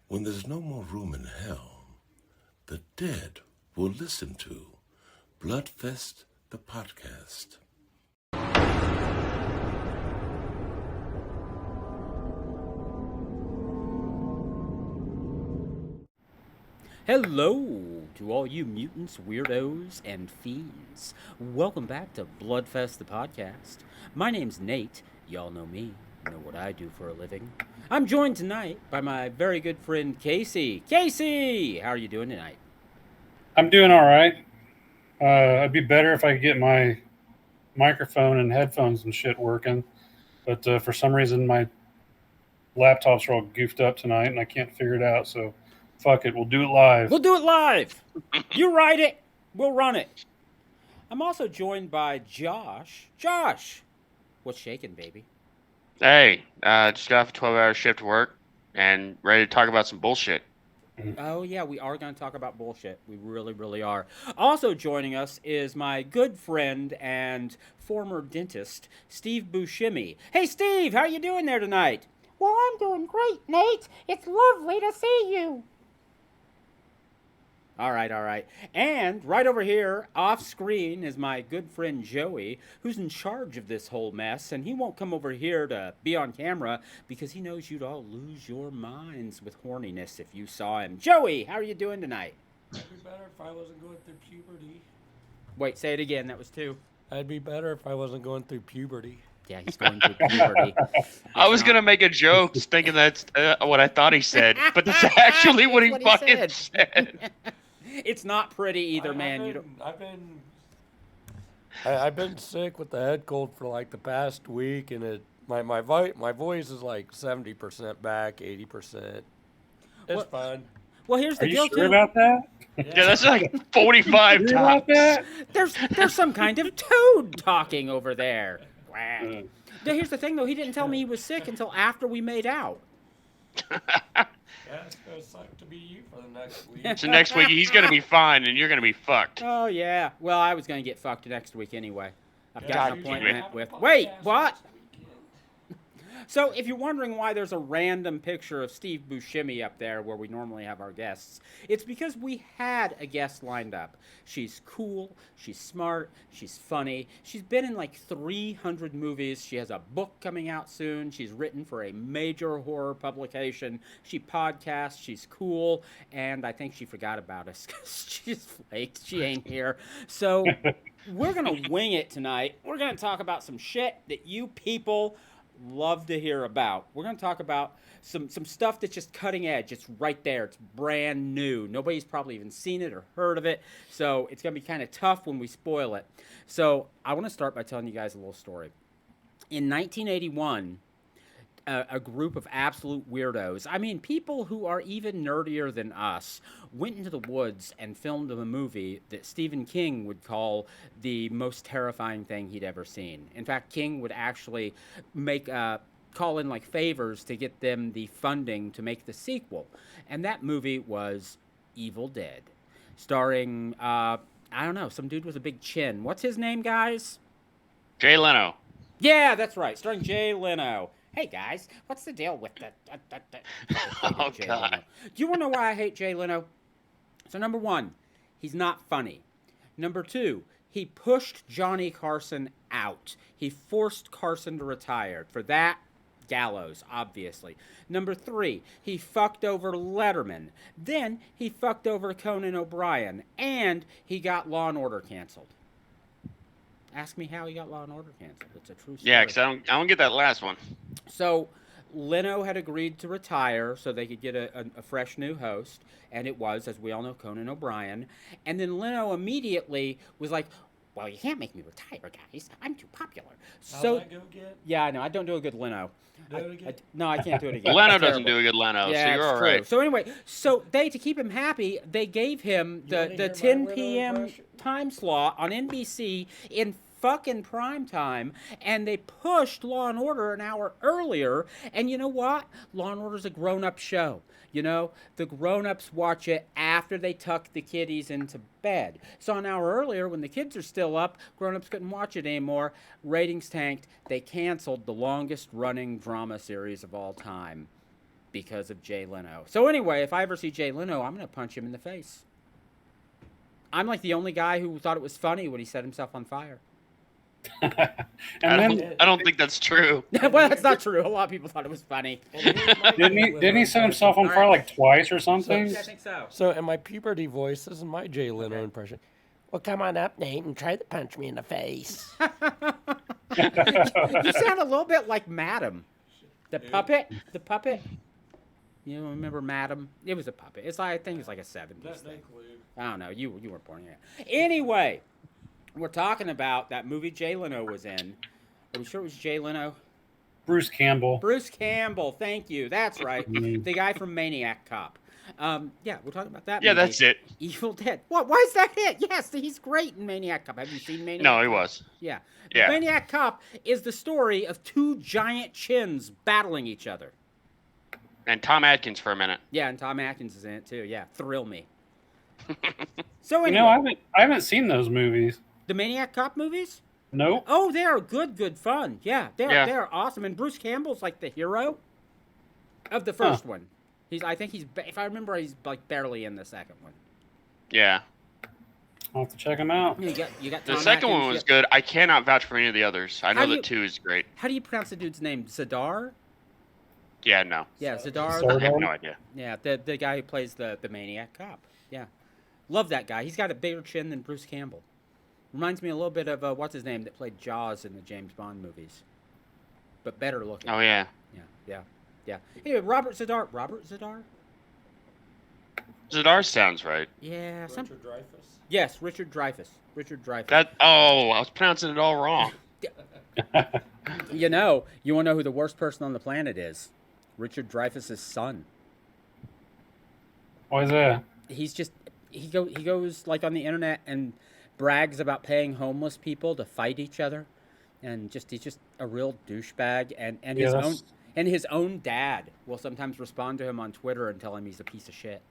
When there's no more room in hell, the dead will listen to Bloodfest, the podcast. Hello to all you mutants, weirdos, and fiends. Welcome back to Bloodfest, the podcast. My name's Nate. Y'all know me, know what I do for a living. I'm joined tonight by my very good friend Casey. Casey, how are you doing tonight? I'm doing all right. It'd be better if I could get my microphone and headphones and shit working, but for some reason my laptops are all goofed up tonight and I can't figure it out. So, fuck it, we'll do it live. We'll do it live. You write it, we'll run it. I'm also joined by Josh. Josh, what's shaking, baby? Hey, just got off a 12-hour shift work and ready to talk about some bullshit. Oh, yeah, we are going to talk about bullshit. We really, really are. Also joining us is my good friend and former dentist, Steve Buscemi. Hey, Steve, how are you doing there tonight? Well, I'm doing great, Nate. It's lovely to see you. All right. And right over here, off screen, is my good friend Joey, who's in charge of this whole mess, and he won't come over here to be on camera because he knows you'd all lose your minds with horniness if you saw him. Joey, how are you doing tonight? It'd be better if I wasn't going through puberty. Wait, say it again. That was two. I'd be better if I wasn't going through puberty. Yeah, he's going through puberty. I was going to make a joke thinking that's what I thought he said, but that's actually what he fucking said. It's not pretty either, man. I've been sick with the head cold for like the past week, and my voice is like 70% back, 80%. It's fine. Well, here's the Are deal, you sure too. about that? Yeah, that's like 45 Sure about times. that? There's some kind of toad talking over there. Quack. Now, here's the thing, though. He didn't tell me he was sick until after we made out. Yeah, it's gonna suck to be you for the next week. So next week he's going to be fine and you're going to be fucked. Oh, yeah. Well, I was going to get fucked next week anyway. I've got an God appointment damn with... it. Wait, what? So, if you're wondering why there's a random picture of Steve Buscemi up there where we normally have our guests, it's because we had a guest lined up. She's cool, she's smart, she's funny, she's been in like 300 movies, she has a book coming out soon, she's written for a major horror publication, she podcasts, she's cool, and I think she forgot about us because she's flaked, she ain't here. So, we're going to wing it tonight. We're going to talk about some shit that you people love to hear about. We're going to talk about some stuff that's just cutting edge. It's right there. It's brand new. Nobody's probably even seen it or heard of it. So it's going to be kind of tough when we spoil it. So I want to start by telling you guys a little story. In 1981, a group of absolute weirdos, I mean, people who are even nerdier than us, went into the woods and filmed a movie that Stephen King would call the most terrifying thing he'd ever seen. In fact, King would actually call in like favors to get them the funding to make the sequel. And that movie was Evil Dead, starring, I don't know, some dude with a big chin. What's his name, guys? Jay Leno. Yeah, that's right, starring Jay Leno. Hey guys, what's the deal with the Oh, Jay God. Leno? Do you want to know why I hate Jay Leno? So number one, he's not funny. Number two, he pushed Johnny Carson out. He forced Carson to retire. For that, gallows, obviously. Number three, he fucked over Letterman. Then he fucked over Conan O'Brien. And he got Law & Order canceled. Ask me how he got Law & Order canceled. It's a true story. Yeah, because I don't get that last one. So Leno had agreed to retire so they could get a fresh new host, and it was, as we all know, Conan O'Brien. And then Leno immediately was like, well, you can't make me retire, guys. I'm too popular. So, How'd that go again? yeah, I know. I don't do a good Leno. Do it again? No, I can't do it again. Leno It's doesn't terrible. do a good Leno, Yeah, so you're it's all true. right. So anyway, to keep him happy, they gave him You wanna the hear my 10 Leno p.m. impression? time slot on NBC in fucking prime time, and they pushed Law and Order an hour earlier. And you know what? Law and Order's a grown-up show. You know, the grown-ups watch it after they tuck the kiddies into bed. So an hour earlier, when the kids are still up, grown-ups couldn't watch it anymore. Ratings tanked. They canceled the longest-running drama series of all time. because of Jay Leno. So anyway, if I ever see Jay Leno, I'm going to punch him in the face. I'm like the only guy who thought it was funny when he set himself on fire. And I don't think that's true. Well, that's not true. A lot of people thought it was funny. didn't he set himself on fire like twice or something? I think so. So in my puberty voice, this is my Jay Leno impression. Well, come on up, Nate, and try to punch me in the face. You sound a little bit like Madam. The puppet? The puppet? You remember Madam? It was a puppet. I think it's like a 70s thing. I don't know. You weren't born yet. Anyway, we're talking about that movie Jay Leno was in. Are we sure it was Jay Leno? Bruce Campbell. Bruce Campbell. Thank you. That's right. The guy from Maniac Cop. Yeah, we're talking about that Yeah, movie. that's it. Evil Dead. What? Why is that it? Yes, he's great in Maniac Cop. Have you seen Maniac No, Cop? he was. Yeah. Yeah. Maniac Cop is the story of two giant chins battling each other. And Tom Atkins for a minute. Yeah, and Tom Atkins is in it too. Yeah, thrill me. So You anyway, know, I haven't seen those movies. the Maniac Cop movies? Nope. Oh, they are good fun. Yeah, they're awesome. And Bruce Campbell's like the hero of the first one. I think he's, if I remember, he's like barely in the second one. Yeah. I'll have to check them out. You got The Tom second Atkins, one was good. I cannot vouch for any of the others. I How know do you- that 2 is great. How do you pronounce the dude's name? Zadar? Yeah, no. Yeah, Zadar. Zadar. I have no idea. Yeah, the guy who plays the Maniac Cop. Yeah. Love that guy. He's got a bigger chin than Bruce Campbell. Reminds me a little bit of, what's his name, that played Jaws in the James Bond movies. But better looking. Oh, yeah. Yeah. Anyway, Robert Zadar. Robert Zadar? Zadar sounds right. Yeah. Richard Dreyfus. Yes, Richard Dreyfus. I was pronouncing it all wrong. You want to know who the worst person on the planet is? Richard Dreyfuss's son. Why is that? He's just, he goes like on the internet and brags about paying homeless people to fight each other. And he's just a real douchebag. And his own dad will sometimes respond to him on Twitter and tell him he's a piece of shit.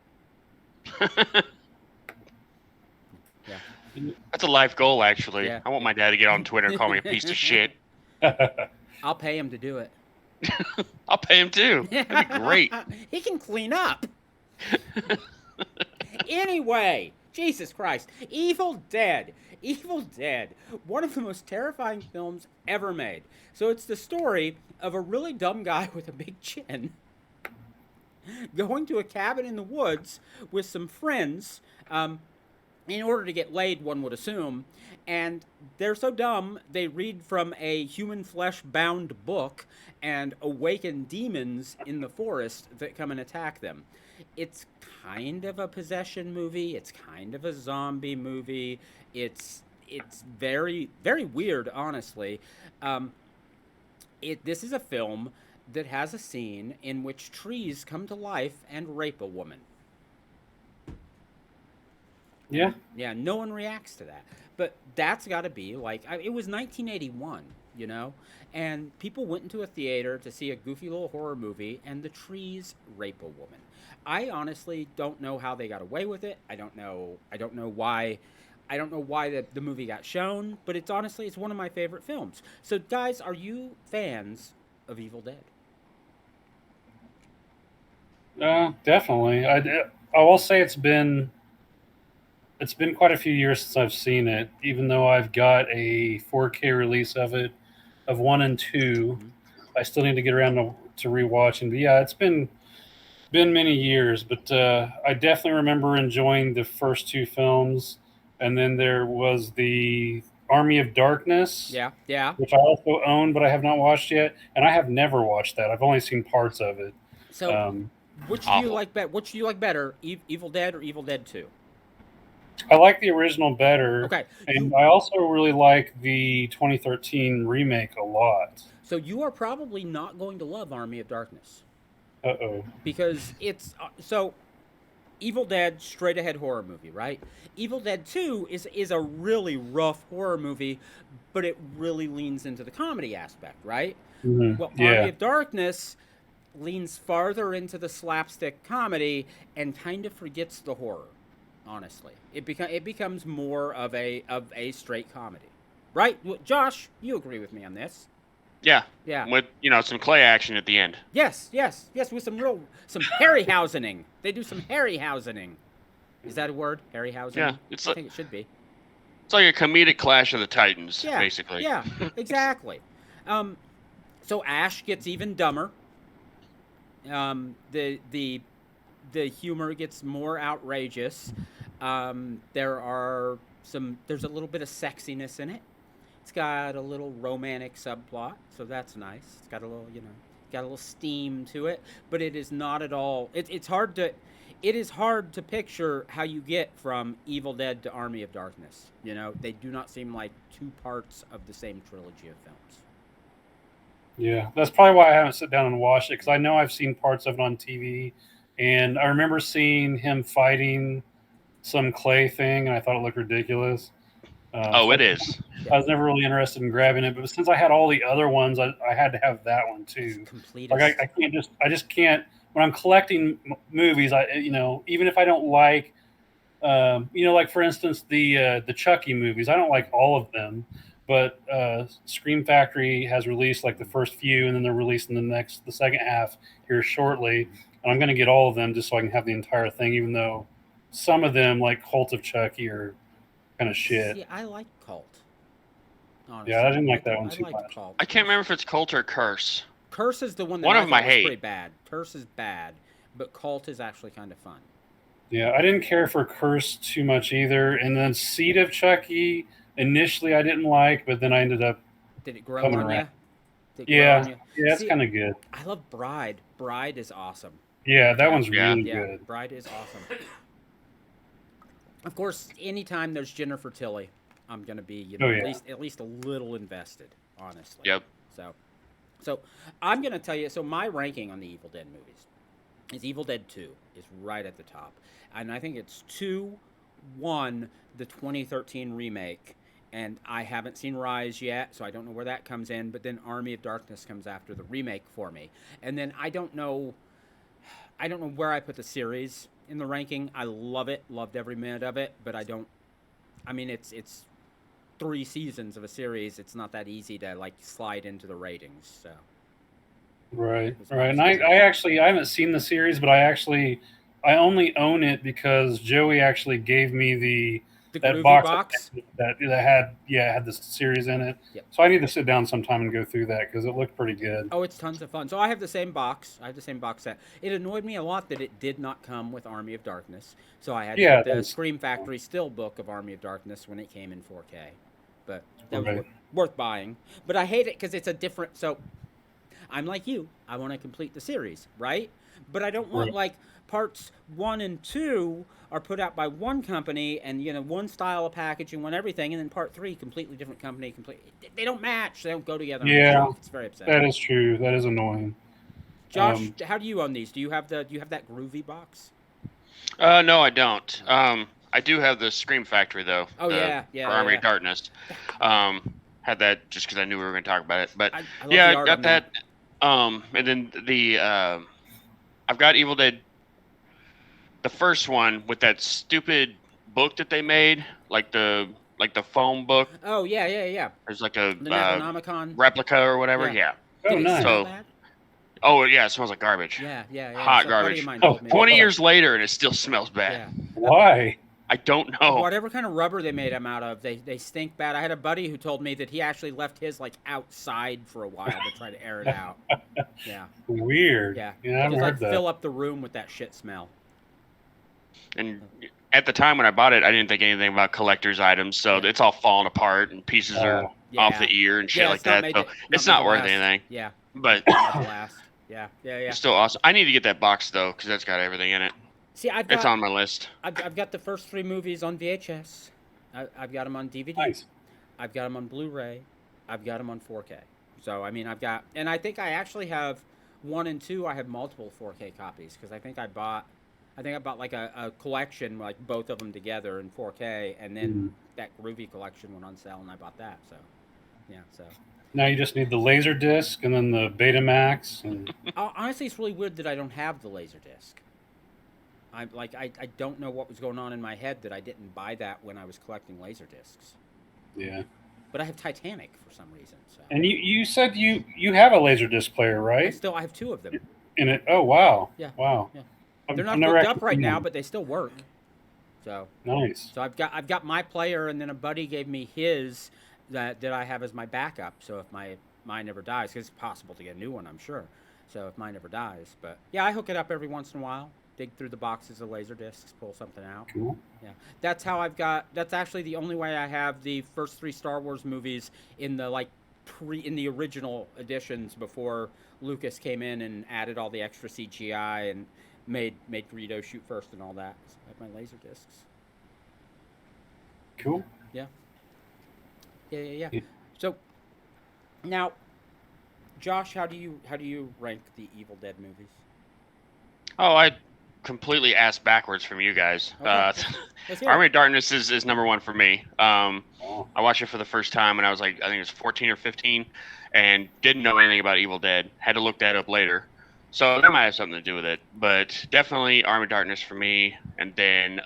Yeah. That's a life goal, actually. Yeah. I want my dad to get on Twitter and call me a piece of shit. I'll pay him to do it. I'll pay him too. That'd be great. He can clean up. Anyway, Jesus Christ. Evil Dead. One of the most terrifying films ever made. So it's the story of a really dumb guy with a big chin going to a cabin in the woods with some friends in order to get laid, one would assume. And they're so dumb, they read from a human flesh-bound book and awaken demons in the forest that come and attack them. It's kind of a possession movie. It's kind of a zombie movie. It's very, very weird, honestly. This is a film that has a scene in which trees come to life and rape a woman. Yeah. Yeah, no one reacts to that. But that's got to be like, it was 1981, and people went into a theater to see a goofy little horror movie, and the trees rape a woman. I honestly don't know how they got away with it. I don't know why the movie got shown, but it's one of my favorite films. So guys, are you fans of Evil Dead? Definitely. I will say it's been quite a few years since I've seen it, even though I've got a 4K release of it, of 1 and 2. I still need to get around to rewatching. But yeah, it's been many years. But I definitely remember enjoying the first 2 films. And then there was the Army of Darkness. Yeah. Which I also own, but I have not watched yet. And I have never watched that. I've only seen parts of it. So which do you like better, Evil Dead or Evil Dead 2? I like the original better. Okay. And I also really like the 2013 remake a lot. So you are probably not going to love Army of Darkness. Uh-oh. Because it's so Evil Dead, straight ahead horror movie, right? Evil Dead 2 is a really rough horror movie, but it really leans into the comedy aspect, right? Mm-hmm. Well, Yeah. Army of Darkness leans farther into the slapstick comedy and kind of forgets the horror. Honestly, it becomes more of a straight comedy, right? Well, Josh, you agree with me on this? Yeah. Yeah. With some clay action at the end. Yes, with some Harryhausening. They do some Harryhausening. Is that a word? Harryhausening? Yeah, I think it should be. It's like a comedic Clash of the Titans, Yeah, basically. Yeah, exactly. So Ash gets even dumber. The humor gets more outrageous. There's a little bit of sexiness in it. It's got a little romantic subplot, so that's nice. It's got a little steam to it, but it is not at all. It is hard to picture how you get from Evil Dead to Army of Darkness. They do not seem like two parts of the same trilogy of films. Yeah, that's probably why I haven't sat down and watched it, because I know I've seen parts of it on TV, and I remember seeing him fighting some clay thing, and I thought it looked ridiculous. It is. I was never really interested in grabbing it, but since I had all the other ones, I had to have that one too. Like I just can't. When I'm collecting movies, even if I don't like, like for instance the Chucky movies, I don't like all of them, but Scream Factory has released like the first few, and then they're releasing the second half here shortly, and I'm going to get all of them just so I can have the entire thing, even though some of them, like Cult of Chucky, are kind of shit. See, I like Cult. Honestly. Yeah, I didn't like that one too much. Cult. I can't remember if it's Cult or Curse. Curse is the one that One I of them I thought was hate. pretty bad. Curse is bad, but Cult is actually kind of fun. Yeah, I didn't care for Curse too much either. And then Seed of Chucky, initially I didn't like, but then I ended up Did it grow on you? Yeah, that's kind of good. I love Bride. Bride is awesome. Yeah, that one's really good. Bride is awesome. Of course, anytime there's Jennifer Tilly, I'm gonna be at least a little invested, honestly. Yep. So I'm gonna tell you. So my ranking on the Evil Dead movies is Evil Dead 2 is right at the top, and I think it's 2, 1, the 2013 remake, and I haven't seen Rise yet, so I don't know where that comes in. But then Army of Darkness comes after the remake for me, and then I don't know where I put the series in the ranking. I love it, loved every minute of it, but it's 3 seasons of a series. It's not that easy to like slide into the ratings. So right. And I haven't seen the series, but I only own it because Joey actually gave me that box that had this series in it. Yep. So I need to sit down sometime and go through that because it looked pretty good. Oh, it's tons of fun. So I have the same box. I have the same box set. It annoyed me a lot that it did not come with Army of Darkness. So I had to get the Scream Factory still book of Army of Darkness when it came in 4K. But that was worth buying. But I hate it because it's a different. So I'm like you. I want to complete the series, right? But I don't want like parts 1 and 2 are put out by one company and one style of packaging, one everything, and then part 3 completely different company. They don't match. They don't go together. Yeah, it's very upsetting. That is true. That is annoying. Josh, how do you own these? Do you have that groovy box? No, I don't. I do have the Scream Factory though. Oh yeah. Army of Darkness. Had that just because I knew we were going to talk about it. But I got that. And then I've got Evil Dead. The first one with that stupid book that they made, like the foam book. Oh yeah. There's like the Necronomicon replica or whatever. Yeah. Oh nice. It smells like garbage. Yeah. Hot garbage. 20 years later, and it still smells bad. Yeah. Why? I don't know. Whatever kind of rubber they made them out of, they stink bad. I had a buddy who told me that he actually left his like outside for a while to try to air it out. Yeah. Weird. Yeah. I haven't heard that. Fill up the room with that shit smell. And at the time when I bought it, I didn't think anything about collector's items, so it's all falling apart and pieces are off the ear and shit like that. So it's not worth anything. Yeah. But Yeah. It's still awesome. I need to get that box though, because that's got everything in it. See, it's on my list. I've got the first 3 movies on VHS. I've got them on DVD. Nice. I've got them on Blu-ray. I've got them on 4K. So I've got, and I think I actually have 1 and 2. I have multiple 4K copies because I think I bought like a collection, like both of them together in 4K, and then that Groovy collection went on sale, and I bought that. So, yeah. So now you just need the laser disc and then the Betamax. And honestly, it's really weird that I don't have the laser disc. I don't know what was going on in my head that I didn't buy that when I was collecting laser discs. Yeah. but I have Titanic for some reason. So. And you said you have a Laserdisc player, right? I have 2 of them. In it. Oh wow. Yeah. Wow. Yeah. I've They're not never hooked actually up right seen now, one. but they still work. So. Nice. So I've got my player, and then a buddy gave me his that I have as my backup. So if mine ever dies, because it's possible to get a new one, I'm sure. So if mine ever dies, but yeah, I hook it up every once in a while. Dig through the boxes of laser discs, pull something out. Cool. Yeah, that's how I've got. That's actually the only way I have the first 3 Star Wars movies in the in the original editions before Lucas came in and added all the extra CGI and made Greedo shoot first and all that. So I have my laser discs. Cool. Yeah. Yeah. So now, Josh, how do you rank the Evil Dead movies? Oh, I completely asked backwards from you guys. Okay. Let's hear Army it. of Darkness is number 1 for me. Oh. I watched it for the first time when I was I think it was 14 or 15, and didn't know anything about Evil Dead. Had to look that up later. So that might have something to do with it. But definitely Army of Darkness for me, and then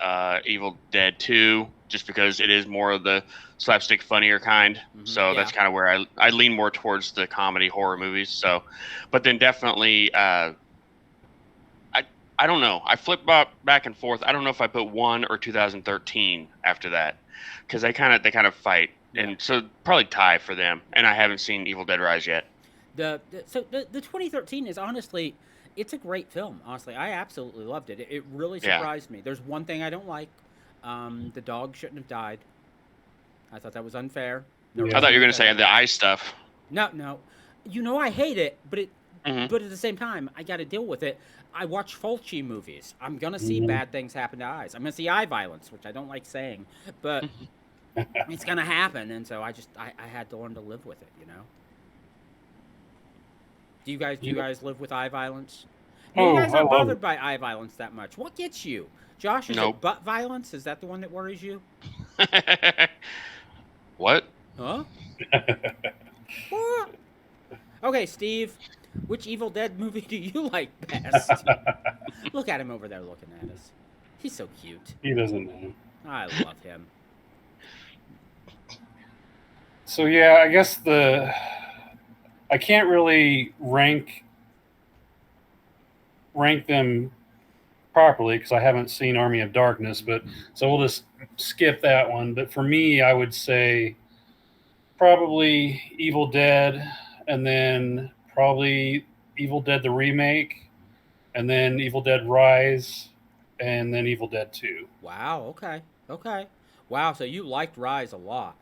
Evil Dead 2, just because it is more of the slapstick, funnier kind. So that's kind of where I lean more towards the comedy horror movies. So, but then definitely I don't know. I flip back and forth. I don't know if I put 1 or 2013 after that, because they kind of fight, and so probably tie for them. And I haven't seen Evil Dead Rise yet. The 2013 is honestly, it's a great film. Honestly, I absolutely loved it. It really surprised me. There's one thing I don't like. The dog shouldn't have died. I thought that was unfair. Yeah. I thought you were gonna say the eye stuff. No. You know I hate it, but but at the same time, I got to deal with it. I watch Fulci movies. I'm gonna see bad things happen to eyes. I'm gonna see eye violence, which I don't like saying, but it's gonna happen, and so I had to learn to live with it. You know. Do you guys live with eye violence? You guys aren't bothered by eye violence that much. What gets you, Josh? Is it butt violence? Is that the one that worries you? What? Huh? What? Okay, Steve. Which Evil Dead movie do you like best? Look at him over there looking at us. He's so cute. He doesn't know. I love him. So yeah, I guess I can't really rank them properly because I haven't seen Army of Darkness, but so we'll just skip that one. But for me, I would say probably Evil Dead, and then probably Evil Dead the remake, and then Evil Dead Rise, and then Evil Dead 2. Wow, okay. Wow, so you liked Rise a lot.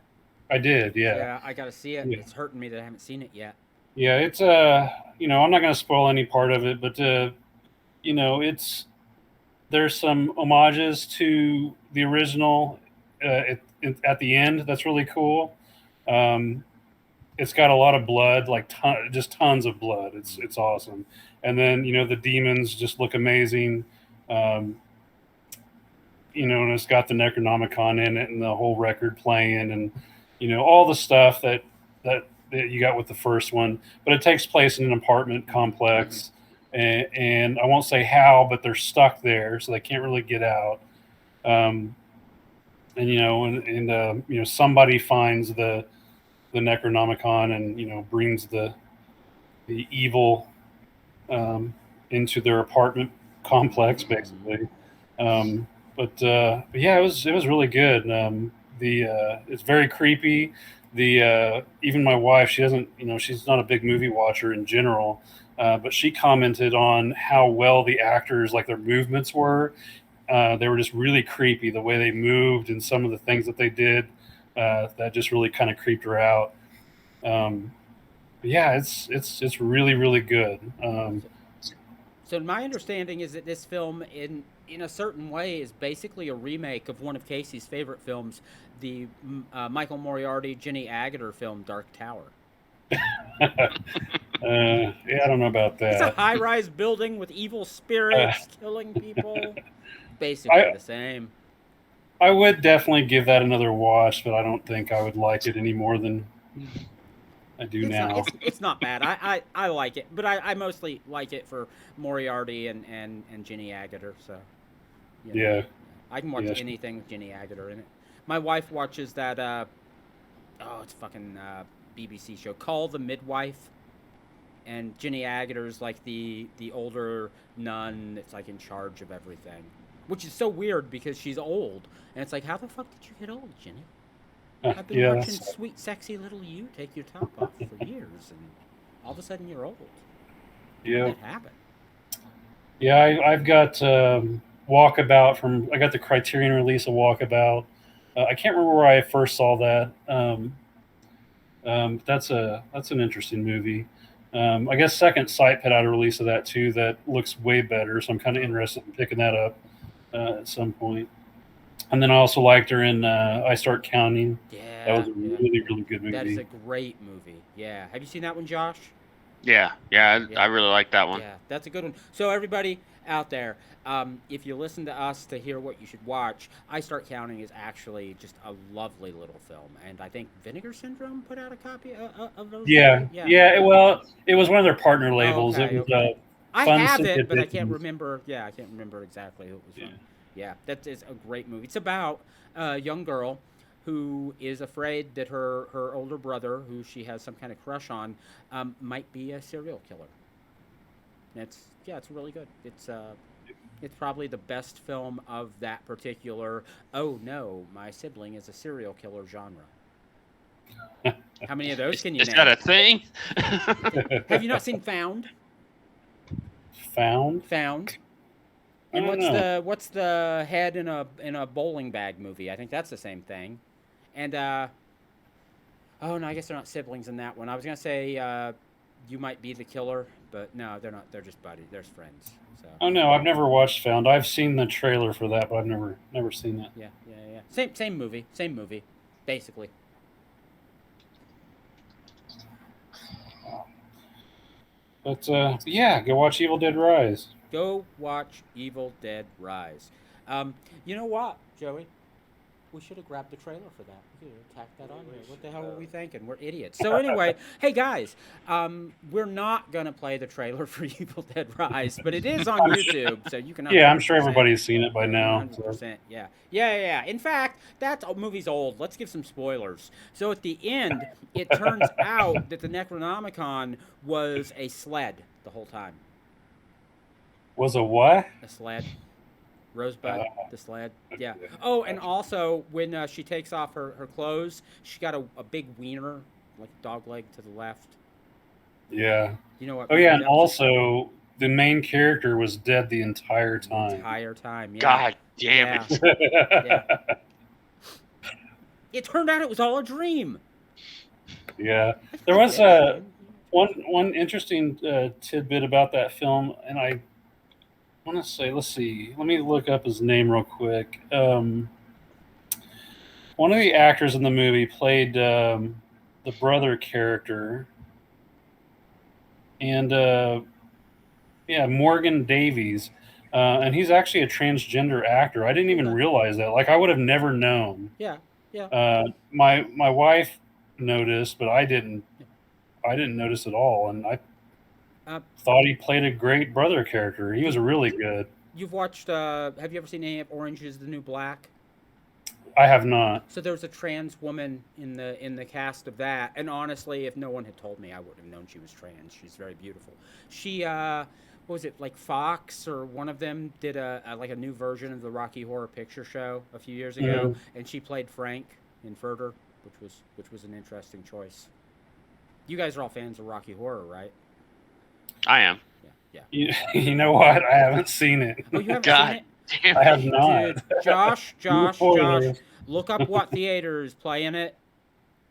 I did, yeah. Yeah, I gotta see it. Yeah. It's hurting me that I haven't seen it yet. Yeah, it's I'm not gonna spoil any part of it, but there's some homages to the original at the end. That's really cool. It's got a lot of blood, like just tons of blood. It's awesome. And then the demons just look amazing. And it's got the Necronomicon in it and the whole record playing, and all the stuff that you got with the first one. But it takes place in an apartment complex, and I won't say how, but they're stuck there, so they can't really get out. Somebody finds the Necronomicon and brings the evil into their apartment complex, basically. But yeah, it was really good. It's very creepy. Even my wife, she doesn't, she's not a big movie watcher in general, but she commented on how well the actors, like their movements were. They were just really creepy, the way they moved and some of the things that they did. That just really kind of creeped her out. Yeah, it's really, really good. So my understanding is that this film, in a certain way, is basically a remake of one of Casey's favorite films, the Michael Moriarty, Jenny Agutter film, Dark Tower. Yeah, I don't know about that. It's a high-rise building with evil spirits killing people. Basically the same. I would definitely give that another watch, but I don't think I would like it any more than I do now. It's not bad. I like it, but I mostly like it for Moriarty and Jenny Agutter. So yeah, I can watch anything with Jenny Agutter in it. My wife watches that it's a fucking BBC show. Call the Midwife. And Jenny Agutter's like the older nun that's like in charge of everything. Which is so weird because she's old. And it's like, how the fuck did you get old, Jenny? I've been watching sweet, sexy little you take your top off for years, and all of a sudden you're old. Yeah. How did that happen? Yeah, I've got Walkabout I got the Criterion release of Walkabout. I can't remember where I first saw that. That's an interesting movie. I guess Second Sight put out a release of that too that looks way better, so I'm kind of interested in picking that up at some point. And then I also liked her in I Start Counting. Yeah. That was a really, really good movie. That is a great movie. Yeah. Have you seen that one, Josh? Yeah, I really like that one. Yeah, that's a good one. So everybody out there, if you listen to us to hear what you should watch, I Start Counting is actually just a lovely little film, and I think Vinegar Syndrome put out a copy of those. Yeah. Well, it was one of their partner labels. Okay, It was I Fun have it, Syndicate but I can't Editions. remember. Yeah, I can't remember exactly who it was from. Yeah, that is a great movie. It's about a young girl who is afraid that her older brother, who she has some kind of crush on, might be a serial killer. And it's really good. It's probably the best film of that particular. Oh no, my sibling is a serial killer genre. How many of those can you Is name? that a thing? Have you not seen Found? Found. And I don't know. what's the head in a bowling bag movie? I think that's the same thing. And oh no, I guess they're not siblings in that one. I was gonna say You Might Be the Killer, but no, they're not. They're just buddies. They're friends. So. Oh no, I've never watched Found. I've seen the trailer for that, but I've never seen it. Yeah. Same movie, basically. But yeah, go watch Evil Dead Rise. Go watch Evil Dead Rise. You know what, Joey? We should have grabbed the trailer for that. We could have tacked that on here. What the hell were we thinking? We're idiots. So anyway, hey guys, we're not gonna play the trailer for Evil Dead Rise, but it is on YouTube, so you can. Yeah, I'm sure everybody's seen it by now. 100%. Yeah. In fact, that movie's old. Let's give some spoilers. So at the end, it turns out that the Necronomicon was a sled the whole time. Was a what? A sled. Rosebud, the sled. Yeah. Oh, and also when she takes off her clothes, she got a big wiener, like dog leg to the left. Yeah. You know what? Oh yeah, and also the main character was dead the entire time. Yeah. God damn it. Yeah. It turned out it was all a dream. Yeah. There was one interesting tidbit about that film, and I want to say, let's see, let me look up his name real quick. One of the actors in the movie played the brother character, and Morgan Davies, and he's actually a transgender actor. I didn't even realize that. Like, I would have never known. Yeah. My wife noticed, but I didn't notice at all, and I thought he played a great brother character. He was really good. You've watched? Have you ever seen any of Orange Is the New Black? I have not. So there was a trans woman in the cast of that, and honestly, if no one had told me, I wouldn't have known she was trans. She's very beautiful. She, what was it, like Fox or one of them did a new version of the Rocky Horror Picture Show a few years ago, and she played Frank in Furter, which was an interesting choice. You guys are all fans of Rocky Horror, right? I am. Yeah. You know what? I haven't seen it. Oh, you haven't God seen it? damn I it. have not. Dude, Josh, Spoilers. look up what theater is playing it,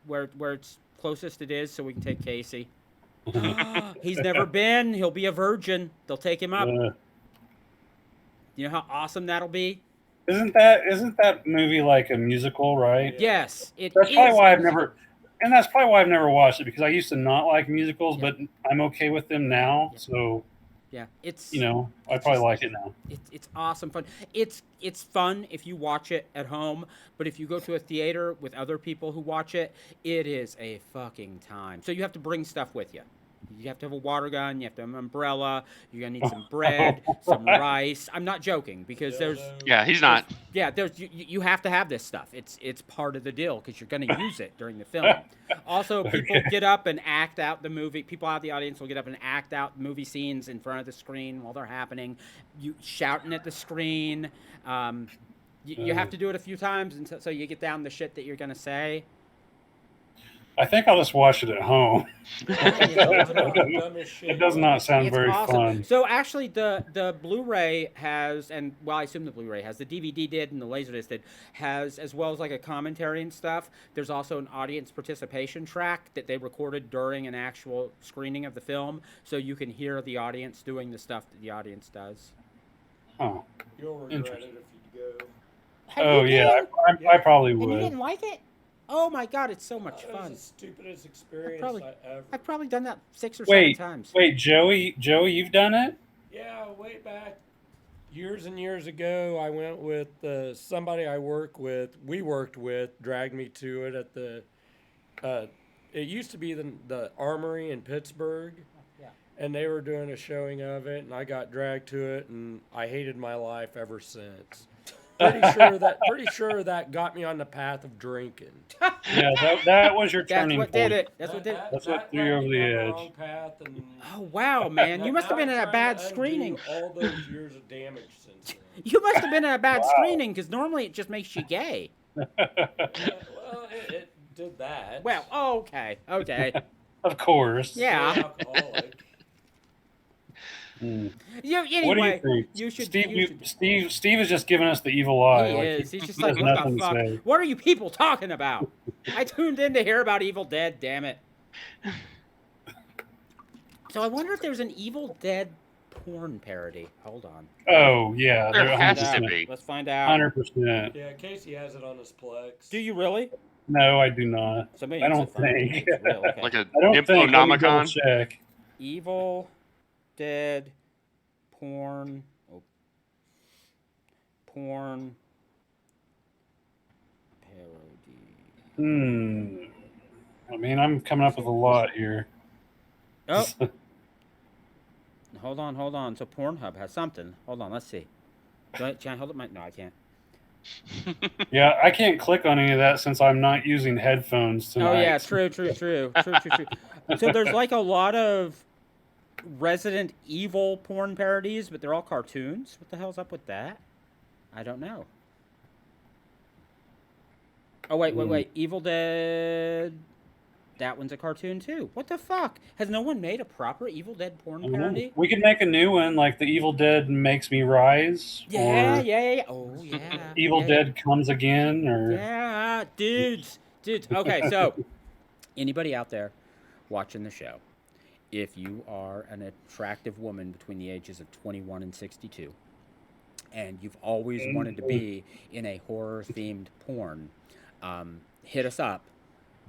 where it's closest it is, so we can take Casey. He's never been. He'll be a virgin. They'll take him up. You know how awesome that'll be? Isn't that movie like a musical, right? Yes, That's probably why I've never. And that's probably why I've never watched it, because I used to not like musicals, but I'm okay with them now. Yeah. So, yeah, it's I probably like it now. It's awesome fun. It's fun if you watch it at home, but if you go to a theater with other people who watch it, it is a fucking time. So you have to bring stuff with you. You have to have a water gun. You have to have an umbrella. You're gonna need some bread, some rice. I'm not joking because there's Yeah, he's not. there's you have to have this stuff. It's part of the deal because you're gonna use it during the film. Also, people get up and act out the movie. People out of the audience will get up and act out movie scenes in front of the screen while they're happening. You shouting at the screen. You have to do it a few times until so you get down the shit that you're gonna say. I think I'll just watch it at home. It does not sound It's very awesome. fun. So actually, the Blu-ray has, and well, I assume the Blu-ray has, the DVD did, and the Laserdisc did, has, as well as like a commentary and stuff. There's also an audience participation track that they recorded during an actual screening of the film, so you can hear the audience doing the stuff that the audience does. Oh, You'll regret it if you go. oh yeah, I probably And you would. didn't like it? Oh my God, it's so much It was fun. the stupidest experience probably- I ever. I've probably done that 6 or 7 times. Wait, Joey, you've done it? Yeah, way back years and years ago, I went with somebody I work with. We worked with dragged me to it at the. It used to be the Armory in Pittsburgh. Yeah. And they were doing a showing of it, and I got dragged to it, and I hated my life ever since. Pretty sure that got me on the path of drinking. Yeah, that was your That's turning what point. did it. That's what did it. That's what threw you over the edge. Wrong path, and Oh wow, man! You must have been now in a I'm bad trying to screening. undo all those years of damage since then. You must have been in a bad Wow. screening because normally it just makes you gay. Yeah, well, it did that. Well, okay. Of course. Yeah. Alcoholic. Hmm. Anyway, What do you think? you should. Steve is just giving us the evil eye. He Like, is. He's just he has like, what nothing the to fuck? say. What are you people talking about? I tuned in to hear about Evil Dead. Damn it. So I wonder if there's an Evil Dead porn parody. Hold on. Oh yeah, There they're has 100%. to be. Let's find out. 100%. Yeah, Casey has it on his Plex. Do you really? No, I do not. Somebody I needs don't to find it. think. It's real. Okay. Like a I don't think. Let me double Nymphonomicon. check. Evil Dead porn. Oh. Porn parody. I mean, I'm coming up with a lot here. Oh. Hold on. So Pornhub has something. Hold on, let's see. Can I hold up my... No, I can't. Yeah, I can't click on any of that since I'm not using headphones tonight. Oh, yeah, true. So there's like a lot of Resident Evil porn parodies, but they're all cartoons. What the hell's up with that? I don't know. Oh, wait. Evil Dead... That one's a cartoon, too. What the fuck? Has no one made a proper Evil Dead porn parody? We could make a new one, like The Evil Dead Makes Me Rise. Yeah. Or Oh, yeah. Evil Dead Comes Again, or... Yeah, dudes. Okay, so anybody out there watching the show, if you are an attractive woman between the ages of 21 and 62, and you've always wanted to be in a horror-themed porn, hit us up.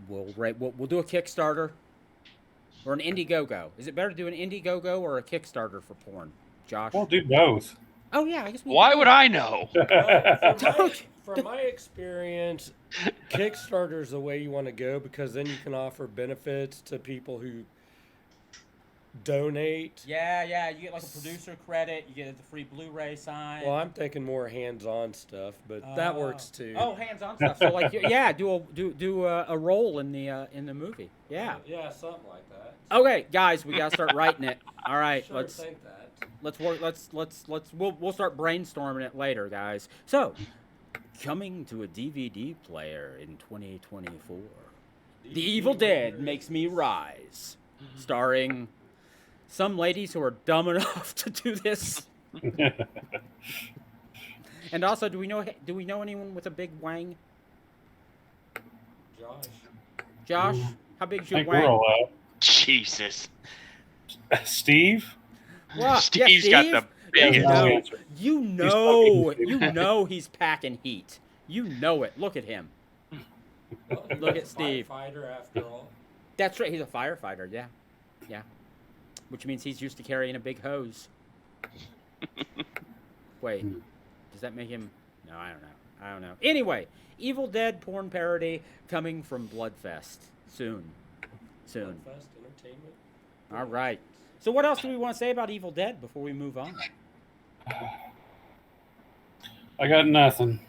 We'll do a Kickstarter or an Indiegogo. Is it better to do an Indiegogo or a Kickstarter for porn, Josh? We'll do both. Oh yeah, I guess. Why would I know? From my experience, Kickstarter's the way you want to go because then you can offer benefits to people who donate. Yeah. You get like a producer credit. You get the free Blu-ray sign. Well, I'm thinking more hands-on stuff, but that works too. Oh, hands-on stuff. So like, yeah, do a role in the movie. Yeah. Yeah, something like that. Okay, guys, we gotta start writing it. All right, Sure, think that. let's work. We'll start brainstorming it later, guys. So, coming to a DVD player in 2024, The Evil Dead Makes Me Rise, starring some ladies who are dumb enough to do this. And also, do we know anyone with a big wang? Josh, how big's I your think we're wang? all out. Jesus. Steve? Well, Steve's yeah, got the Steve, biggest. you fucking know he's packing heat. You know it. Look at him. Look at Steve. Firefighter, after all. That's right. He's a firefighter. Yeah. Which means he's used to carrying a big hose. Wait, does that make him? No, I don't know. Anyway, Evil Dead porn parody coming from Bloodfest soon. Bloodfest Entertainment. All right. So what else do we want to say about Evil Dead before we move on? I got nothing.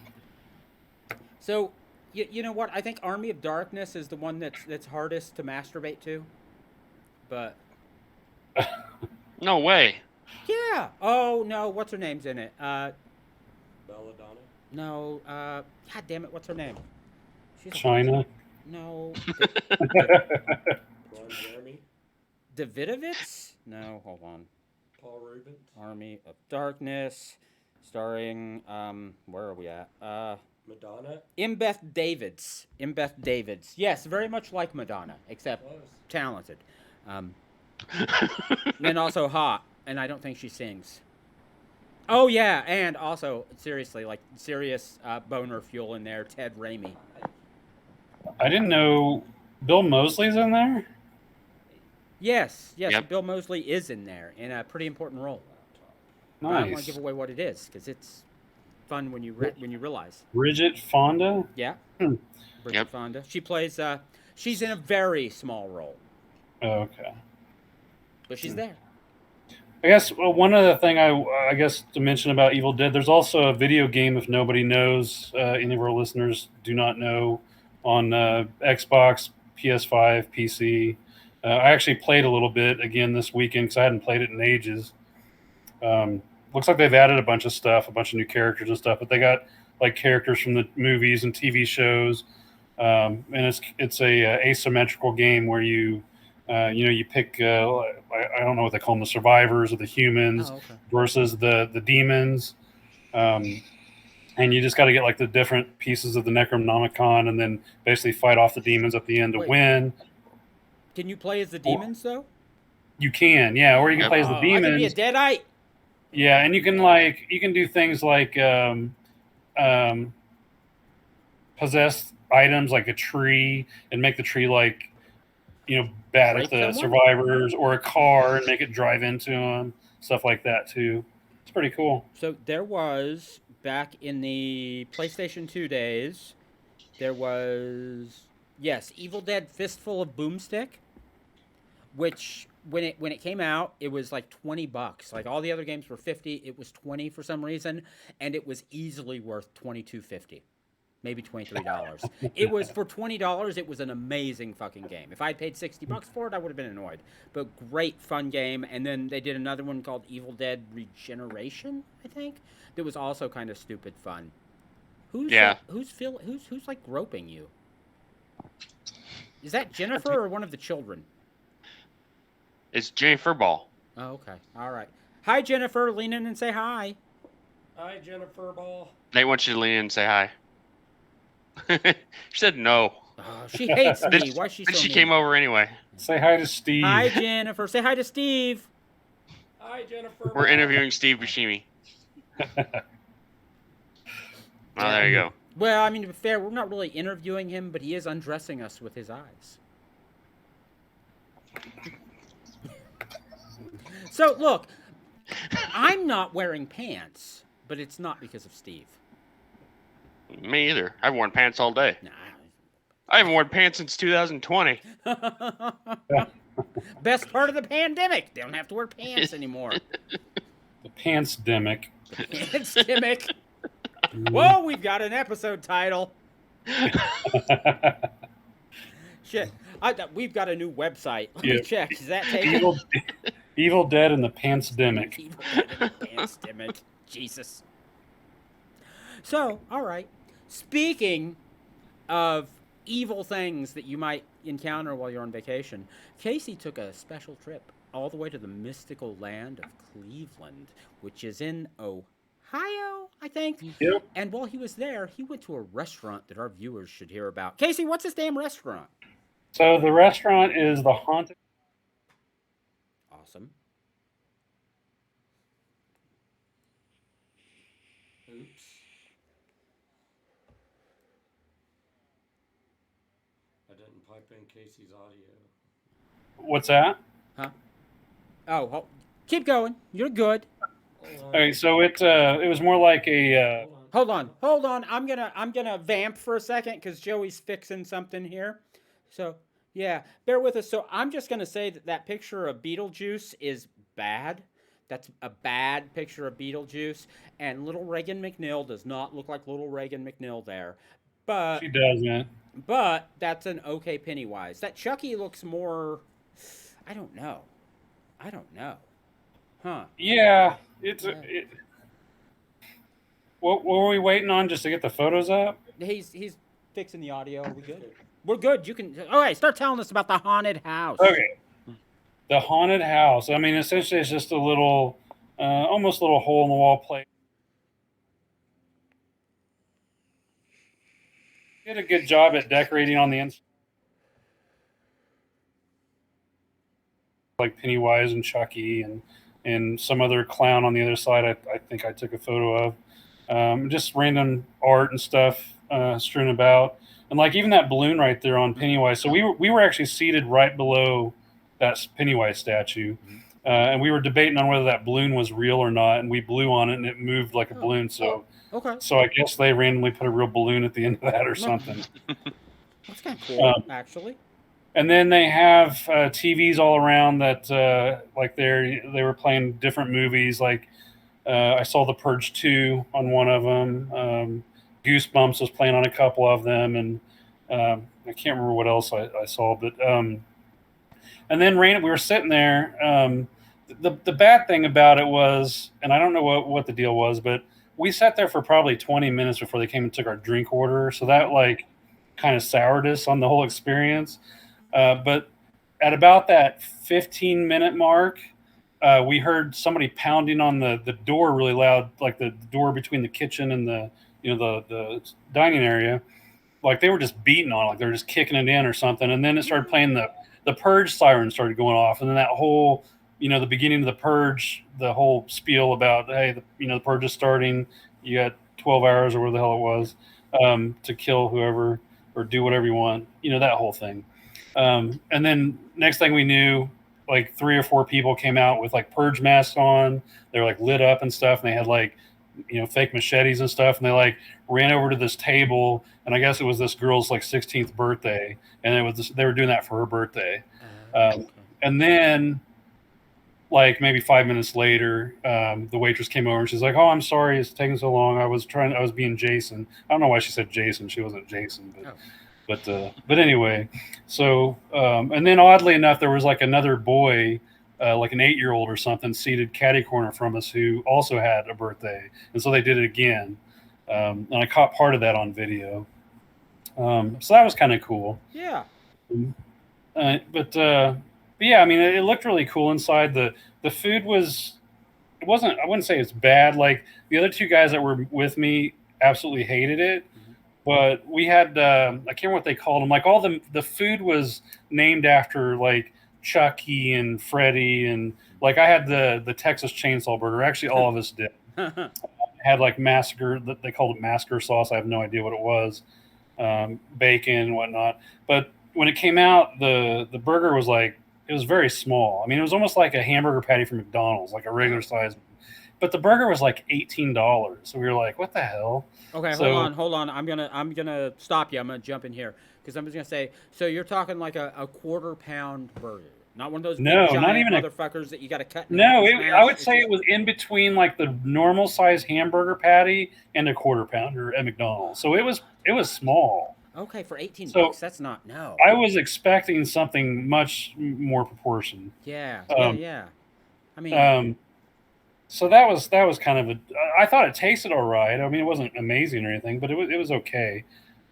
So, you know what? I think Army of Darkness is the one that's hardest to masturbate to. But No way. yeah. Oh no, what's her name's in it? Belladonna. No. God damn it, what's her name? She's China. No. Ron Jeremy. Davidovitz? No, hold on. Paul Rubens. Army of Darkness, starring where are we at? Madonna. Imbeth Davids. Imbeth Davids. Yes, very much like Madonna, except Close. talented. And also hot, and I don't think she sings. Oh yeah, and also seriously, like serious boner fuel in there. Ted Raimi. I didn't know Bill Moseley's in there. Yes, Yep. Bill Moseley is in there in a pretty important role. But I don't want Nice. to give away what it is because it's fun when you realize. Bridget Fonda. Yeah, Hmm. Bridget Yep. Fonda. She plays. She's in a very small role, Oh, okay. but she's there. I guess one other thing I guess to mention about Evil Dead, there's also a video game, if nobody knows, any of our listeners do not know, on Xbox, PS5, PC. I actually played a little bit again this weekend because I hadn't played it in ages. Looks like they've added a bunch of stuff, a bunch of new characters and stuff, but they got like characters from the movies and TV shows, and it's a asymmetrical game where you pick I don't know what they call them, the survivors or the humans Oh, okay. versus the demons, and you just got to get like the different pieces of the Necronomicon and then basically fight off the demons at the end to Wait. win. Can you play as the demons though? You can, yeah, or you can Yep. play as the I could be a demons. deadite. Yeah, and you can do things like possess items like a tree and make the tree bad Break at the someone? survivors, or a car and make it drive into them, stuff like that too. It's pretty cool. So there was back in the PlayStation 2 days, there was Evil Dead Fistful of Boomstick, which when it came out, it was like $20. Like all the other games were $50, it was $20 for some reason, and it was easily worth $22.50. Maybe $23. It was for $20. It was an amazing fucking game. If I had paid $60 for it, I would have been annoyed. But great fun game. And then they did another one called Evil Dead Regeneration, I think. That was also kind of stupid fun. Who's like groping you? Is that Jennifer or one of the children? It's Jennifer Ball. Oh, okay. All right. Hi, Jennifer. Lean in and say hi. Hi, Jennifer Ball. Nate wants you to lean in and say hi. She said no. Oh, she hates me. Why is she so Then she mean? came over anyway. Say hi to Steve. Hi, Jennifer. Say hi to Steve. Hi, Jennifer. We're interviewing Steve Buscemi. Oh, there you go. Well, I mean, to be fair, we're not really interviewing him, but he is undressing us with his eyes. So, look, I'm not wearing pants, but it's not because of Steve. Me either. I've worn pants all day. Nah. I haven't worn pants since 2020. Best part of the pandemic. They don't have to wear pants anymore. The pants-demic. Pants-demic. Whoa, we've got an episode title. Shit. We've got a new website. Let me check. Is that taken? Evil Dead and the Pants-demic. Evil Dead and the Pants-demic. Jesus. So, all right. Speaking of evil things that you might encounter while you're on vacation, Casey took a special trip all the way to the mystical land of Cleveland, which is in Ohio, I think. Yep. And while he was there, he went to a restaurant that our viewers should hear about. Casey, what's this damn restaurant? So the restaurant is the Haunted. Awesome. Oops. I didn't pipe in Casey's audio. What's that? Huh? Oh, keep going. You're good. Okay, so it was more like a. Hold on. Hold on. I'm gonna vamp for a second because Joey's fixing something here. So Yeah, bear with us. So I'm just gonna say that that picture of Beetlejuice is bad. That's a bad picture of Beetlejuice, and little Reagan McNeil does not look like little Reagan McNeil there. She But doesn't. that's an okay Pennywise. That Chucky looks more. I don't know. I don't know. Huh? Yeah, it's Yeah. what were we waiting on just to get the photos up? He's fixing the audio. Are we good? We're good. You can. All right. Start telling us about the haunted house. Okay, the haunted house. I mean, essentially, it's just a little, almost a little hole in the wall place. Did a good job at decorating on the inside, like Pennywise and Chucky and some other clown on the other side. I think I took a photo of. Just random art and stuff strewn about, and like even that balloon right there on Pennywise. So we were actually seated right below that Pennywise statue, and we were debating on whether that balloon was real or not. And we blew on it, and it moved like a balloon. Okay. So I guess they randomly put a real balloon at the end of that or something. That's kind of cool, actually. And then they have TVs all around that, like they were playing different movies. Like I saw The Purge 2 on one of them. Goosebumps was playing on a couple of them, and I can't remember what else I saw. But and then we were sitting there. The bad thing about it was, and I don't know what the deal was, but we sat there for probably 20 minutes before they came and took our drink order. So that like kind of soured us on the whole experience. But at about that 15-minute mark, we heard somebody pounding on the door really loud, like the door between the kitchen and the dining area. Like they were just beating on it, like they were just kicking it in or something. And then it started playing the Purge siren started going off, and then that whole the beginning of the Purge, the whole spiel about hey the Purge is starting. You got 12 hours or whatever the hell it was to kill whoever or do whatever you want. That whole thing. And then next thing we knew, like 3 or 4 people came out with like Purge masks on. They were like lit up and stuff, and they had like fake machetes and stuff, and they like ran over to this table, and I guess it was this girl's like 16th birthday, and they were doing that for her birthday. And then like maybe 5 minutes later, the waitress came over and she's like, "Oh, I'm sorry, it's taking so long. I was being Jason." I don't know why she said Jason. She wasn't Jason, but anyway. So and then oddly enough, there was like another boy, like an 8-year-old or something, seated catty corner from us who also had a birthday, and so they did it again. And I caught part of that on video. So that was kind of cool. Yeah. But yeah, I mean, it looked really cool inside. The food I wouldn't say it's bad. Like the other 2 guys that were with me absolutely hated it. But we had I can't remember what they called them. Like all the food was named after like Chucky and Freddy, and like I had the Texas Chainsaw Burger. Actually, all of us did. Had like massacre. They called it massacre sauce. I have no idea what it was. Bacon and whatnot. But when it came out, the burger was like it was very small. I mean, it was almost like a hamburger patty from McDonald's, like a regular size. But the burger was like $18. So we were like, "What the hell?" Okay, hold on. I'm gonna stop you. I'm gonna jump in here because I'm just gonna say. So you're talking like a quarter-pound burger, not one of those big, not even motherfuckers that you got to cut. I would say it was in between like the normal size hamburger patty and a quarter pounder at McDonald's. So it was small. Okay, for $18, that's not no. I was expecting something much more proportioned. Yeah. I mean. So that was kind of I thought it tasted all right. I mean, it wasn't amazing or anything, but it was okay.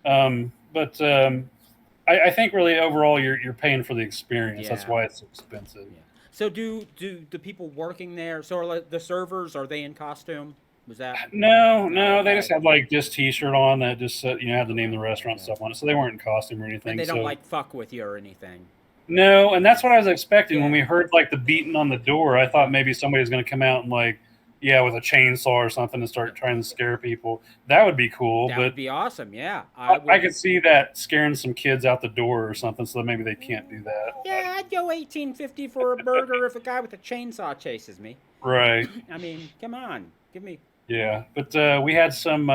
But I think really overall you're paying for the experience. Yeah. That's why it's expensive. Yeah. So do the people working there? So are like the servers? Are they in costume? Was that? No. They just had like this T-shirt on that just said, had the name of the restaurant and stuff on it. So they weren't in costume or anything. And they don't like fuck with you or anything. No, and that's what I was expecting when we heard like the beating on the door. I thought maybe somebody was going to come out and like, with a chainsaw or something and start trying to scare people. That would be cool. That would be awesome. Yeah, I could see that scaring some kids out the door or something, so that maybe they can't do that. Yeah, I'd go $18.50 for a burger if a guy with a chainsaw chases me. Right. I mean, come on, give me. Yeah, but we had some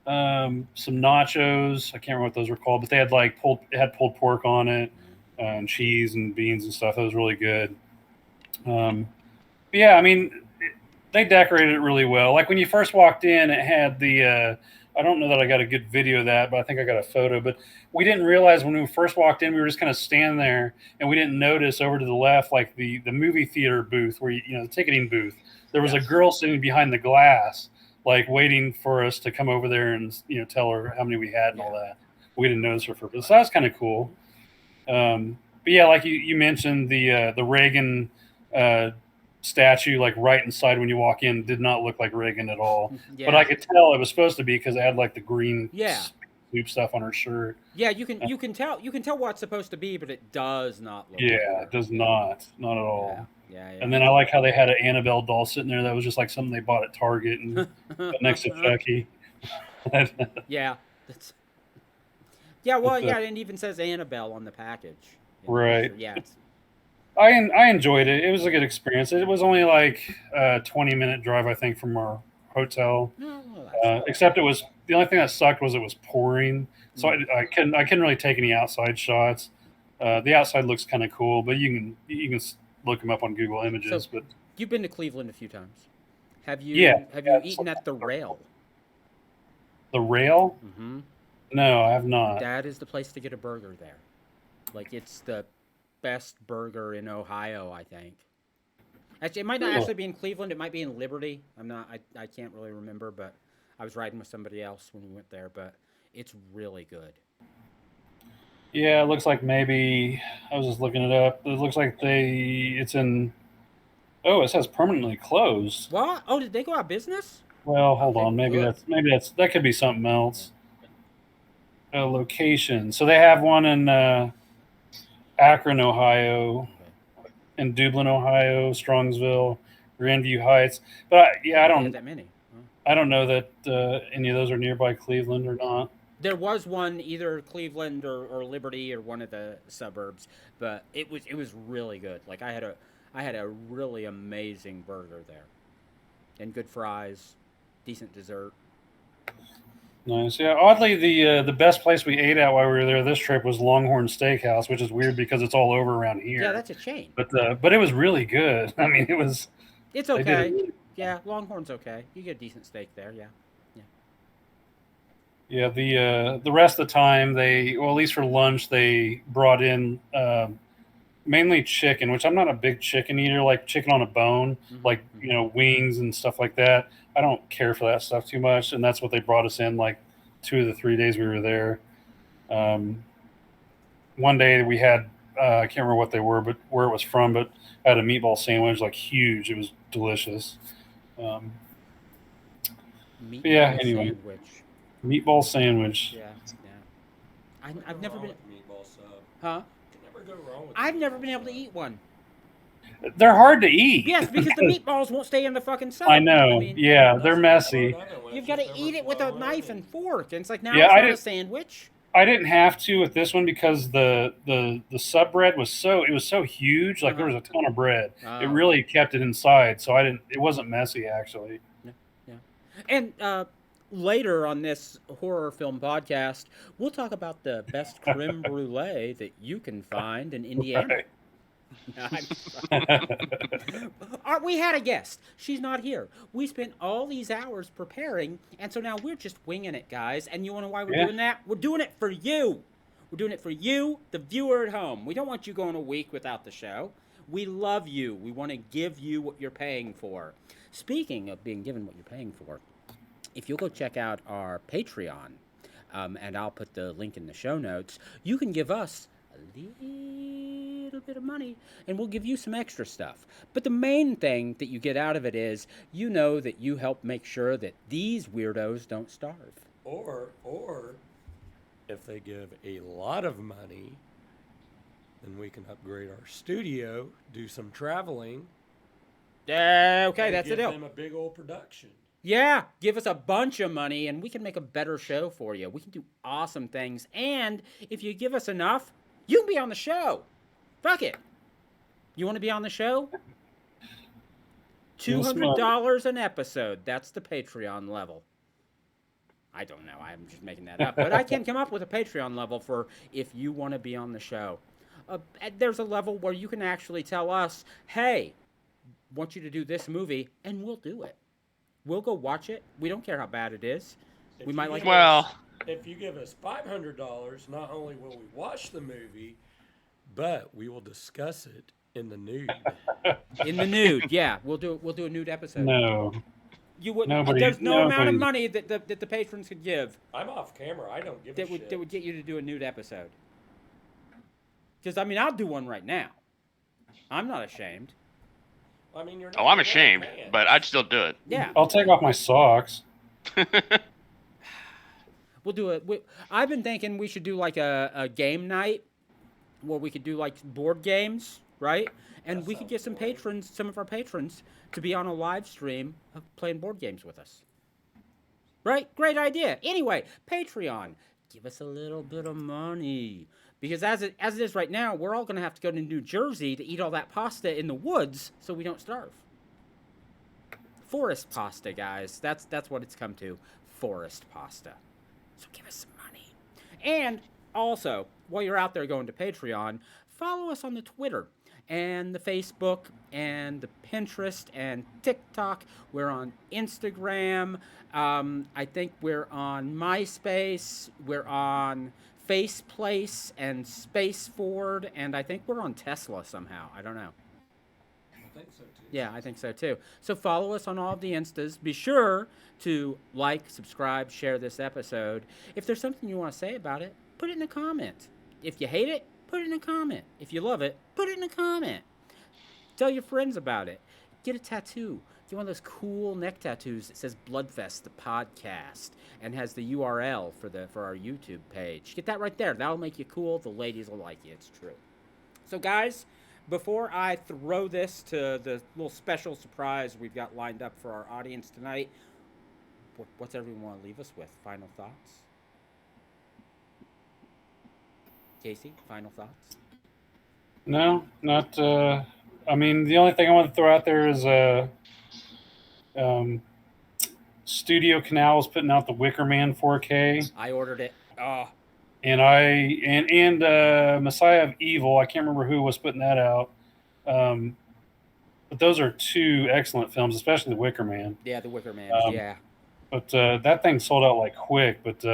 some nachos. I can't remember what those were called, but they had like pulled pork on it, and cheese and beans and stuff. It was really good. But yeah, I mean, they decorated it really well. Like when you first walked in, it had the. I don't know that I got a good video of that, but I think I got a photo. But we didn't realize when we first walked in, we were just kind of standing there, and we didn't notice over to the left, like the movie theater booth, where the ticketing booth. There was a girl sitting behind the glass, like waiting for us to come over there and tell her how many we had and all that. We didn't notice her first, so that's kind of cool. But yeah, like you mentioned, the Reagan statue, like right inside when you walk in, did not look like Reagan at all. Yeah. But I could tell it was supposed to be because it had like the green Yeah. swoop stuff on her shirt. Yeah, you can tell what it's supposed to be, but it does not look. Yeah, like her. it does not at all. Yeah. And then I like how they had an Annabelle doll sitting there that was just like something they bought at Target and next to Chucky. Yeah. Well, yeah, it even says Annabelle on the package. Right. Yeah. I enjoyed it. It was a good experience. It was only like a 20-minute drive, I think, from our hotel. Except it was the only thing that sucked was it was pouring, so I couldn't really take any outside shots. The outside looks kind of cool, but you can look them up on Google Images. But you've been to Cleveland a few times. Have you? Yeah. Have you eaten at the Rail? The Rail? Mm-hmm. No, I have not. That is the place to get a burger there. Like, it's the best burger in Ohio, I think. Actually, it might not actually be in Cleveland. It might be in Liberty. I can't really remember, but I was riding with somebody else when we went there. But it's really good. Yeah, it looks like maybe I was just looking it up. It looks like it's in. Oh, it says permanently closed. What? Oh, did they go out of business? Well, hold on. Maybe good. that could be something else. Location. So they have one in Akron, Ohio, in Dublin, Ohio, Strongsville, Grandview Heights. But I don't that many. I don't know that any of those are nearby Cleveland or not. There was one either Cleveland or Liberty or one of the suburbs, but it was really good. Like I had a really amazing burger there, and good fries, decent dessert. Nice. Yeah. Oddly, the best place we ate at while we were there this trip was Longhorn Steakhouse, which is weird because it's all over around here. Yeah, that's a chain. But it was really good. I mean, it was. It's okay. Yeah, Longhorn's okay. You get a decent steak there. Yeah. Yeah. The rest of the time at least for lunch they brought in mainly chicken, which I'm not a big chicken eater. Like chicken on a bone, like wings and stuff like that. I don't care for that stuff too much, and that's what they brought us in like 2 of the 3 days we were there. One day we had I can't remember what they were, but where it was from, but I had a meatball sandwich, like huge. It was delicious. Meatball sandwich. Yeah. I've never been. Meatball sub. Huh? Can never go wrong with I've never been able to eat one. They're hard to eat. Yes, because the meatballs won't stay in the fucking sub. I know. Yeah, they're messy. You've got to eat it with a knife and fork, and it's like now Yeah, it's not a sandwich. I didn't have to with this one because the sub bread was so huge, like there was a ton of bread. It really kept it inside, so it wasn't messy actually. Yeah. And later on this horror film podcast, we'll talk about the best creme brulee that you can find in Indiana. Right. We had a guest. She's not here. We spent all these hours preparing, and so now we're just winging it, guys. And you want to know why we're doing that? We're doing it for you. We're doing it for you, the viewer at home. We don't want you going a week without the show. We love you. We want to give you what you're paying for. Speaking of being given what you're paying for, if you'll go check out our Patreon, and I'll put the link in the show notes, you can give us a little bit of money and we'll give you some extra stuff. But the main thing that you get out of it is that you help make sure that these weirdos don't starve. Or if they give a lot of money, then we can upgrade our studio, do some traveling. Okay, that's the deal. Give them a big old production. Yeah, give us a bunch of money and we can make a better show for you. We can do awesome things. And if you give us enough, you can be on the show. Fuck it. You want to be on the show? $200 an episode. That's the Patreon level. I don't know. I'm just making that up. But I can come up with a Patreon level for if you want to be on the show. There's a level where you can actually tell us, hey, want you to do this movie, and we'll do it. We'll go watch it. We don't care how bad it is. We might like. Well, if you give us $500, not only will we watch the movie, but we will discuss it in the nude. In the nude, yeah. We'll do a nude episode. No. You wouldn't. There's no amount of money that the patrons could give. I'm off camera. I don't give a shit. That would get you to do a nude episode. Because I mean, I'll do one right now. I'm not ashamed. I mean, you're not. oh, I'm ashamed, but I'd still do it. Yeah. I'll take off my socks. We'll do it. I've been thinking we should do like a game night where we could do like board games, right? And we could get some of our patrons, to be on a live stream of playing board games with us. Right? Great idea. Anyway, Patreon, give us a little bit of money. Because as it is right now, we're all going to have to go to New Jersey to eat all that pasta in the woods so we don't starve. Forest pasta, guys. That's what it's come to. Forest pasta. So give us some money. And also, while you're out there going to Patreon, follow us on the Twitter and the Facebook and the Pinterest and TikTok. We're on Instagram. I think we're on MySpace. We're on Faceplace and Spaceford. And I think we're on Tesla somehow. I don't know. I think so too. Yeah, I think so too. So follow us on all of the Instas. Be sure to like, subscribe, share this episode. If there's something you want to say about it, put it in a comment. If you hate it, put it in a comment. If you love it, put it in a comment. Tell your friends about it. Get a tattoo. Get one of those cool neck tattoos that says Bloodfest, the podcast, and has the URL for our YouTube page. Get that right there. That'll make you cool. The ladies will like you. It's true. So, guys, before I throw this to the little special surprise we've got lined up for our audience tonight, what's everyone want to leave us with? Final thoughts? Casey, final thoughts? No, not. I mean, the only thing I want to throw out there is Studio Canal is putting out the Wicker Man 4K. I ordered it. Oh. And Messiah of Evil. I can't remember who was putting that out. But those are two excellent films, especially the Wicker Man. Yeah, the Wicker Man. Yeah. But that thing sold out like quick. But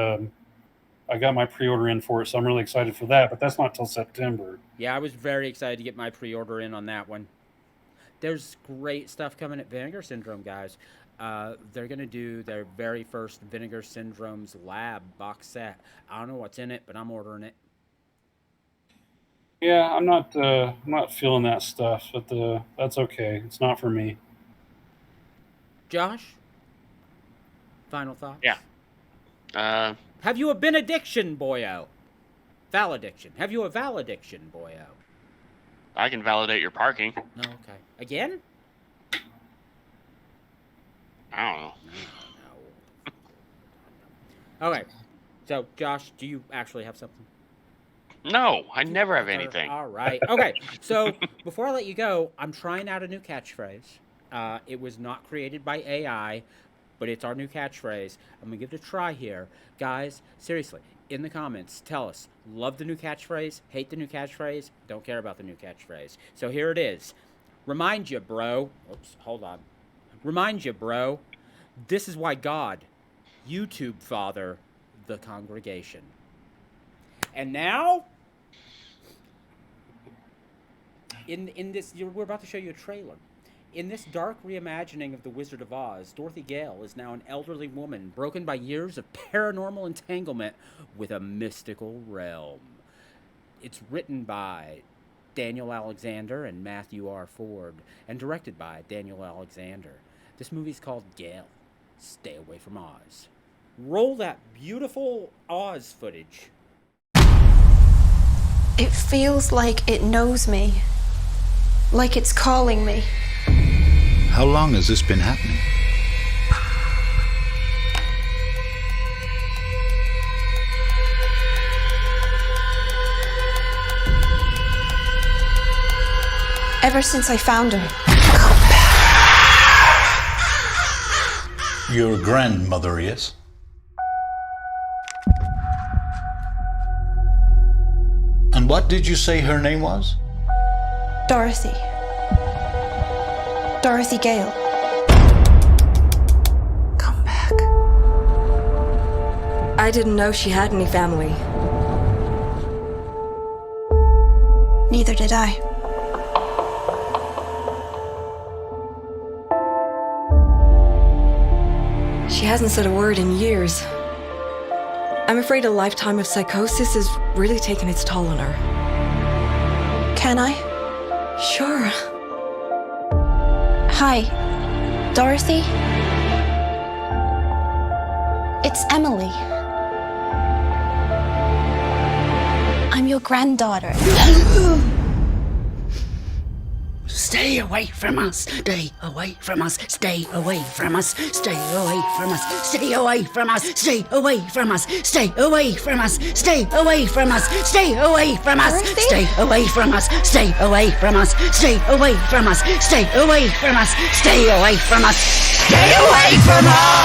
I got my pre-order in for it, so I'm really excited for that. But that's not till September. Yeah, I was very excited to get my pre-order in on that one. There's great stuff coming at Vinegar Syndrome, guys. They're going to do their very first Vinegar Syndrome's Lab box set. I don't know what's in it, but I'm ordering it. Yeah, I'm not feeling that stuff, but that's okay. It's not for me. Josh? Final thoughts? Yeah. Have you a benediction, boyo? Valediction. Have you a valediction, boyo? I can validate your parking. No, okay. Again? I don't know. No. Okay. So, Josh, do you actually have something? No, I never have anything. All right. Okay. So, before I let you go, I'm trying out a new catchphrase. It was not created by AI, but it's our new catchphrase. I'm going to give it a try here. Guys, seriously, in the comments, tell us, love the new catchphrase, hate the new catchphrase, don't care about the new catchphrase. So here it is. Remind you, bro. Oops, hold on. Remind you, bro. This is why God, YouTube Father, the congregation. And now, in this, we're about to show you a trailer. In this dark reimagining of The Wizard of Oz, Dorothy Gale is now an elderly woman broken by years of paranormal entanglement with a mystical realm. It's written by Daniel Alexander and Matthew R. Ford, and directed by Daniel Alexander. This movie's called Gale. Stay away from Oz. Roll that beautiful Oz footage. It feels like it knows me. Like it's calling me. How long has this been happening? Ever since I found her. Your grandmother, yes? And what did you say her name was? Dorothy. Dorothy Gale. Come back. I didn't know she had any family. Neither did I. She hasn't said a word in years. I'm afraid a lifetime of psychosis is really taking its toll on her. Can I? Sure. Hi, Dorothy? It's Emily. I'm your granddaughter. Stay away from us. Stay away from us. Stay away from us. Stay away from us. Stay away from us. Stay away from us. Stay away from us. Stay away from us. Stay away from us. Stay away from us. Stay away from us. Stay away from us. Stay away from us. Stay away from us. Stay away from us.